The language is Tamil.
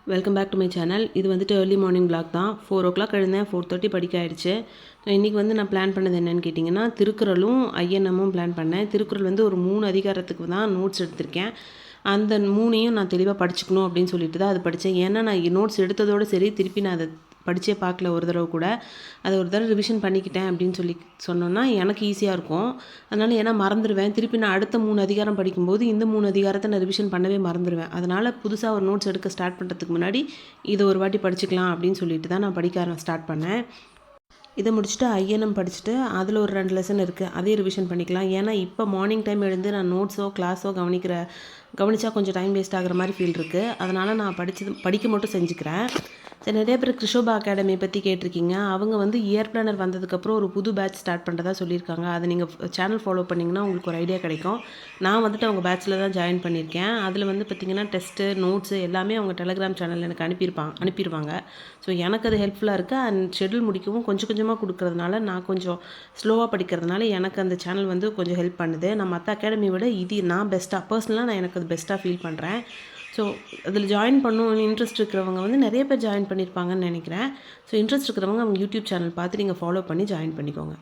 Welcome back to my channel. இது வந்துட்டு ஏர்லி மார்னிங் விளாக் தான். 4:00 எழுந்தேன், 4:30 படிக்க ஆயிடுச்சு. இன்றைக்கி வந்து நான் பிளான் பண்ணது என்னென்னு கேட்டிங்கன்னா, திருக்குறளும் ஐஎன்எம்மும் பிளான் பண்ணேன். திருக்குறள் வந்து ஒரு 3 அதிகாரத்துக்கு தான் நோட்ஸ் எடுத்திருக்கேன். அந்த 3யும் நான் தெளிவாக படிச்சுக்கணும் அப்படின்னு சொல்லிட்டு தான் அது படித்தேன். ஏன்னா நான் நோட்ஸ் எடுத்ததோடு சரி, திருப்பி நான் அதை படித்தே பார்க்கல ஒரு தடவை கூட. அதை ஒரு தடவை ரிவிஷன் பண்ணிக்கிட்டேன் அப்படின்னு சொன்னோன்னா எனக்கு ஈஸியாக இருக்கும். அதனால் ஏன்னா மறந்துடுவேன். திருப்பி நான் அடுத்த 3 அதிகாரம் படிக்கும்போது இந்த 3 அதிகாரத்தை நான் ரிவிஷன் பண்ணவே மறந்துடுவேன். அதனால் புதுசாக ஒரு நோட்ஸ் எடுக்க ஸ்டார்ட் பண்ணுறதுக்கு முன்னாடி இதை ஒரு வாட்டி படிச்சுக்கலாம் அப்படின்னு சொல்லிட்டு தான் நான் படிக்க ஸ்டார்ட் பண்ணேன். இதை முடிச்சுட்டு ஐஎன்எம் படிச்சுட்டு அதில் ஒரு 2 லெசன் இருக்குது, அதே ரிவிஷன் பண்ணிக்கலாம். ஏன்னா இப்போ மார்னிங் டைம் எழுந்து நான் நோட்ஸோ கிளாஸோ கவனித்தா கொஞ்சம் டைம் வேஸ்ட் ஆகிற மாதிரி ஃபீல் இருக்குது. அதனால் நான் படிக்க மட்டும் செஞ்சுக்கிறேன். சரி, நிறைய பேர் கிருஷோபா அகாடமி பற்றி கேட்டிருக்கீங்க. அவங்க வந்து இயர் பிளானர் வந்ததுக்கப்புறம் ஒரு புது பேட்ச் ஸ்டார்ட் பண்ணுறதா சொல்லியிருக்காங்க. அதை நீங்கள் சேனல் ஃபாலோ பண்ணிங்கன்னா உங்களுக்கு ஒரு ஐடியா கிடைக்கும். நான் வந்துட்டு அவங்க பேட்சில் தான் ஜாயின் பண்ணியிருக்கேன். அதில் வந்து பார்த்திங்கன்னா டெஸ்ட்டு, நோட்ஸு எல்லாமே அவங்க டெலகிராம் சேனலில் எனக்கு அனுப்பிடுவாங்க. ஸோ எனக்கு அது ஹெல்ப்ஃபுல்லாக இருக்குது. அண்ட் ஷெட்யூல் முடிக்கவும் கொஞ்சம் கொஞ்சமாக கொடுக்கறதுனால நான் கொஞ்சம் ஸ்லோவாக படிக்கிறதுனால எனக்கு அந்த சேனல் வந்து கொஞ்சம் ஹெல்ப் பண்ணுது. நான் மற்ற அகாடமியை விட இது நான் பர்சனலாக நான் எனக்கு அது பெஸ்ட்டாக ஃபீல் பண்ணுறேன். ஸோ அதில் ஜாயின் பண்ணணும்னு இன்ட்ரெஸ்ட் இருக்கிறவங்க வந்து நிறைய பேர் ஜாயின் பண்ணியிருப்பாங்கன்னு நினைக்கிறேன். ஸோ இன்ட்ரெஸ்ட் இருக்கிறவங்க அவங்க யூடியூப் சேனல் பார்த்து நீங்கள் ஃபாலோ பண்ணி ஜாயின் பண்ணிக்கோங்க.